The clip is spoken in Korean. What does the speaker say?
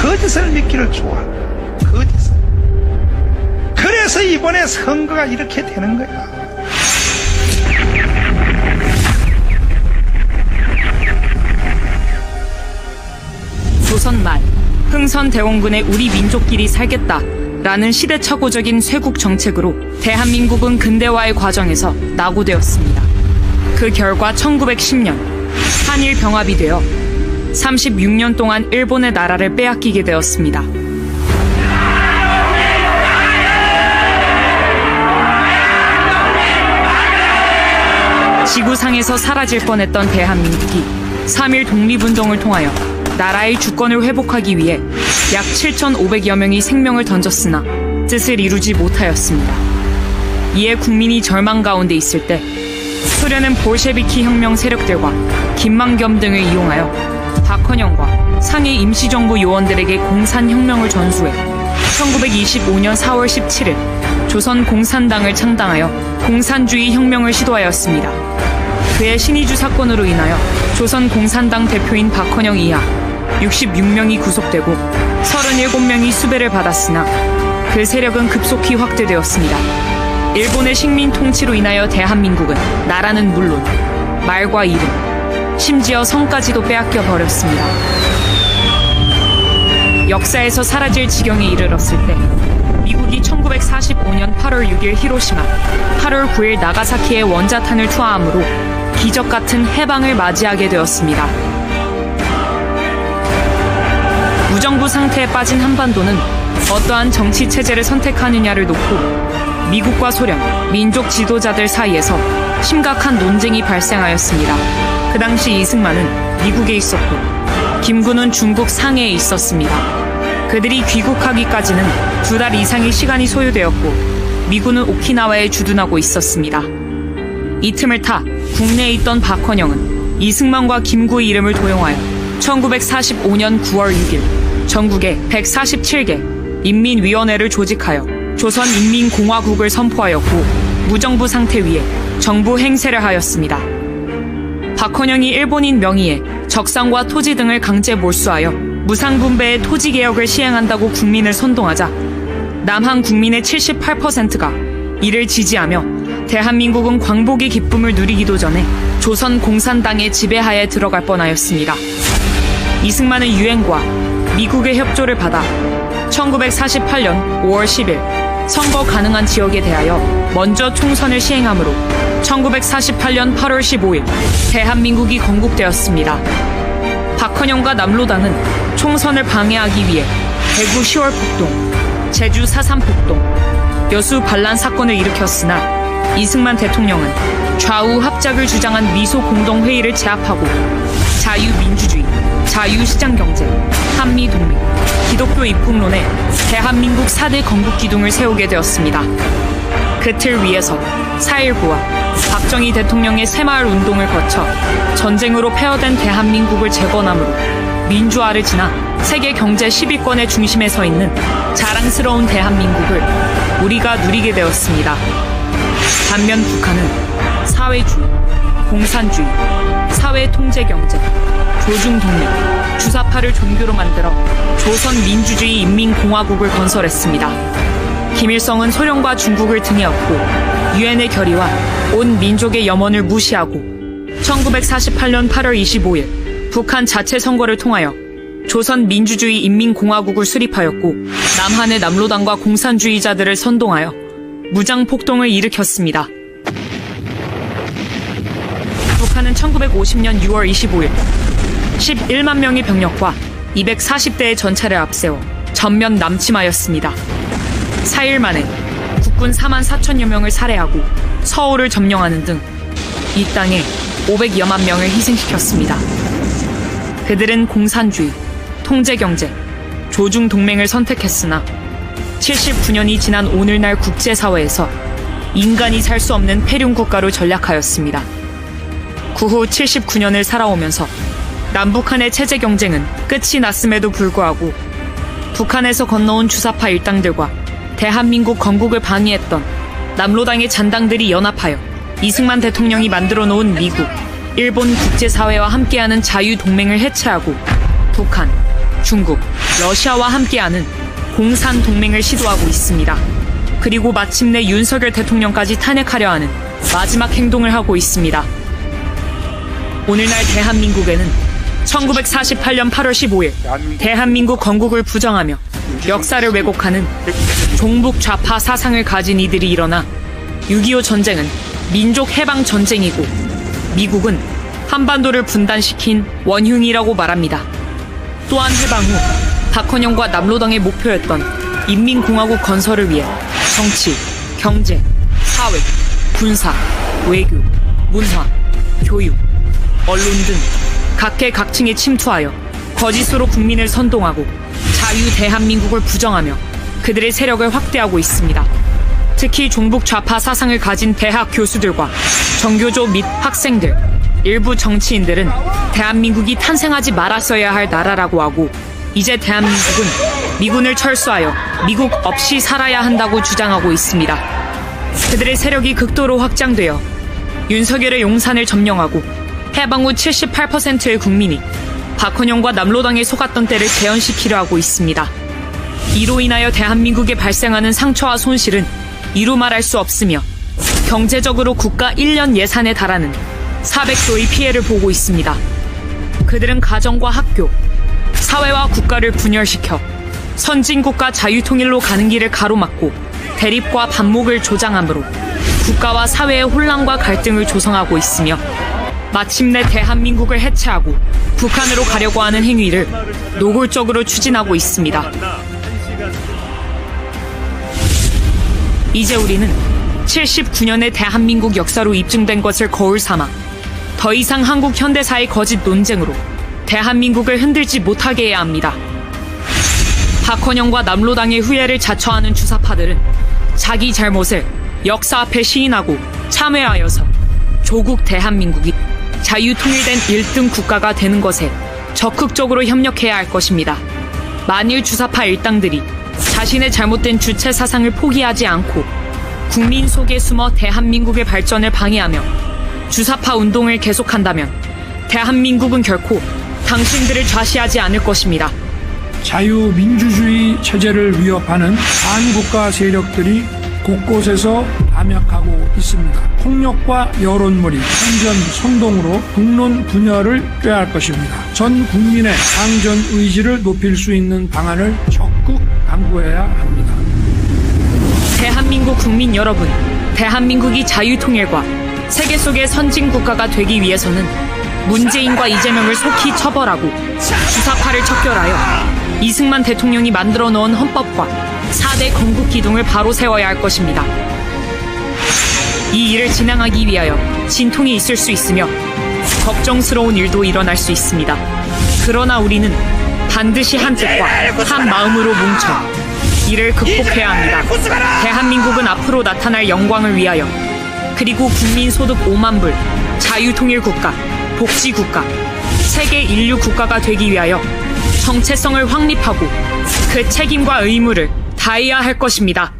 거짓을 믿기를 좋아한다. 거짓을. 그래서 이번에 선거가 이렇게 되는 거야. 조선 말 흥선대원군의 우리 민족끼리 살겠다라는 시대착오적인 쇄국 정책으로 대한민국은 근대화의 과정에서 낙오되었습니다. 그 결과 1910년 한일 병합이 되어 36년 동안 일본의 나라를 빼앗기게 되었습니다. 지구상에서 사라질 뻔했던 대한민국이 3.1 독립운동을 통하여 나라의 주권을 회복하기 위해 약 7,500여 명이 생명을 던졌으나 뜻을 이루지 못하였습니다. 이에 국민이 절망 가운데 있을 때 소련은 볼셰비키 혁명 세력들과 김만겸 등을 이용하여 박헌영과 상해 임시정부 요원들에게 공산혁명을 전수해 1925년 4월 17일 조선 공산당을 창당하여 공산주의 혁명을 시도하였습니다. 그의 신의주 사건으로 인하여 조선 공산당 대표인 박헌영 이하 66명이 구속되고 37명이 수배를 받았으나 그 세력은 급속히 확대되었습니다. 일본의 식민 통치로 인하여 대한민국은 나라는 물론 말과 이름, 심지어 성까지도 빼앗겨 버렸습니다. 역사에서 사라질 지경에 이르렀을 때 미국이 1945년 8월 6일 히로시마, 8월 9일 나가사키에 원자탄을 투하함으로 기적 같은 해방을 맞이하게 되었습니다. 무정부 상태에 빠진 한반도는 어떠한 정치 체제를 선택하느냐를 놓고 미국과 소련, 민족 지도자들 사이에서 심각한 논쟁이 발생하였습니다. 그 당시 이승만은 미국에 있었고 김구는 중국 상해에 있었습니다. 그들이 귀국하기까지는 2달 이상의 시간이 소요되었고 미군은 오키나와에 주둔하고 있었습니다. 이 틈을 타 국내에 있던 박헌영은 이승만과 김구의 이름을 도용하여 1945년 9월 6일 전국에 147개 인민위원회를 조직하여 조선인민공화국을 선포하였고 무정부 상태 위에 정부 행세를 하였습니다. 박헌영이 일본인 명의의 적산과 토지 등을 강제 몰수하여 무상분배의 토지개혁을 시행한다고 국민을 선동하자 남한 국민의 78%가 이를 지지하며 대한민국은 광복의 기쁨을 누리기도 전에 조선 공산당의 지배하에 들어갈 뻔하였습니다. 이승만은 유엔과 미국의 협조를 받아 1948년 5월 10일 선거 가능한 지역에 대하여 먼저 총선을 시행하므로 1948년 8월 15일 대한민국이 건국되었습니다. 박헌영과 남로당은 총선을 방해하기 위해 대구 10월 폭동, 제주 4.3 폭동, 여수 반란 사건을 일으켰으나 이승만 대통령은 좌우 합작을 주장한 미소 공동회의를 제압하고 자유민주주의, 자유시장경제, 한미동맹, 기독교 입국론에 대한민국 4대 건국기둥을 세우게 되었습니다. 그 틀 위에서 4.19와 박정희 대통령의 새마을 운동을 거쳐 전쟁으로 폐허된 대한민국을 재건함으로 민주화를 지나 세계 경제 10위권의 중심에 서 있는 자랑스러운 대한민국을 우리가 누리게 되었습니다. 반면 북한은 사회주의, 공산주의, 사회통제경제, 조중동맹, 주사파를 종교로 만들어 조선민주주의 인민공화국을 건설했습니다. 김일성은 소련과 중국을 등에 업고 유엔의 결의와 온 민족의 염원을 무시하고 1948년 8월 25일 북한 자체 선거를 통하여 조선민주주의 인민공화국을 수립하였고 남한의 남로당과 공산주의자들을 선동하여 무장폭동을 일으켰습니다. 북한은 1950년 6월 25일 11만 명의 병력과 240대의 전차를 앞세워 전면 남침하였습니다. 4일 만에 국군 4만 4천여 명을 살해하고 서울을 점령하는 등 이 땅에 500여만 명을 희생시켰습니다. 그들은 공산주의, 통제경제, 조중동맹을 선택했으나 79년이 지난 오늘날 국제사회에서 인간이 살 수 없는 폐륜국가로 전락하였습니다. 그 후 79년을 살아오면서 남북한의 체제 경쟁은 끝이 났음에도 불구하고 북한에서 건너온 주사파 일당들과 대한민국 건국을 방해했던 남로당의 잔당들이 연합하여 이승만 대통령이 만들어 놓은 미국, 일본 국제사회와 함께하는 자유동맹을 해체하고 북한, 중국, 러시아와 함께하는 공산 동맹을 시도하고 있습니다. 그리고 마침내 윤석열 대통령까지 탄핵하려 하는 마지막 행동을 하고 있습니다. 오늘날 대한민국에는 1948년 8월 15일 대한민국 건국을 부정하며 역사를 왜곡하는 종북 좌파 사상을 가진 이들이 일어나 6.25 전쟁은 민족 해방 전쟁이고 미국은 한반도를 분단시킨 원흉이라고 말합니다. 또한 해방 후 박헌영과 남로당의 목표였던 인민공화국 건설을 위해 정치, 경제, 사회, 군사, 외교, 문화, 교육, 언론 등 각계각층에 침투하여 거짓으로 국민을 선동하고 자유 대한민국을 부정하며 그들의 세력을 확대하고 있습니다. 특히 종북 좌파 사상을 가진 대학 교수들과 정교조 및 학생들, 일부 정치인들은 대한민국이 탄생하지 말았어야 할 나라라고 하고 이제 대한민국은 미군을 철수하여 미국 없이 살아야 한다고 주장하고 있습니다. 그들의 세력이 극도로 확장되어 윤석열의 용산을 점령하고 해방 후 78%의 국민이 박헌영과 남로당에 속았던 때를 재현시키려 하고 있습니다. 이로 인하여 대한민국에 발생하는 상처와 손실은 이루 말할 수 없으며 경제적으로 국가 1년 예산에 달하는 400조의 피해를 보고 있습니다. 그들은 가정과 학교, 사회와 국가를 분열시켜 선진국가 자유통일로 가는 길을 가로막고 대립과 반목을 조장하므로 국가와 사회의 혼란과 갈등을 조성하고 있으며 마침내 대한민국을 해체하고 북한으로 가려고 하는 행위를 노골적으로 추진하고 있습니다. 이제 우리는 79년의 대한민국 역사로 입증된 것을 거울 삼아 더 이상 한국 현대사의 거짓 논쟁으로 대한민국을 흔들지 못하게 해야 합니다. 박헌영과 남로당의 후예를 자처하는 주사파들은 자기 잘못을 역사 앞에 시인하고 참회하여서 조국 대한민국이 자유통일된 1등 국가가 되는 것에 적극적으로 협력해야 할 것입니다. 만일 주사파 일당들이 자신의 잘못된 주체 사상을 포기하지 않고 국민 속에 숨어 대한민국의 발전을 방해하며 주사파 운동을 계속한다면 대한민국은 결코 당신들을 좌시하지 않을 것입니다. 자유민주주의 체제를 위협하는 반국가 세력들이 곳곳에서 암약하고 있습니다. 폭력과 여론몰이, 선전, 선동으로 국론 분열을 꾀할 것입니다. 전 국민의 당전 의지를 높일 수 있는 방안을 적극 강구해야 합니다. 대한민국 국민 여러분, 대한민국이 자유통일과 세계 속의 선진국가가 되기 위해서는 문재인과 이재명을 속히 처벌하고 주사파를 척결하여 이승만 대통령이 만들어 놓은 헌법과 4대 건국 기둥을 바로 세워야 할 것입니다. 이 일을 진행하기 위하여 진통이 있을 수 있으며 걱정스러운 일도 일어날 수 있습니다. 그러나 우리는 반드시 한 뜻과 한 마음으로 뭉쳐 이를 극복해야 합니다. 대한민국은 앞으로 나타날 영광을 위하여 그리고 국민 소득 5만 불, 자유통일 국가, 복지국가, 세계 인류 국가가 되기 위하여 정체성을 확립하고 그 책임과 의무를 다해야 할 것입니다.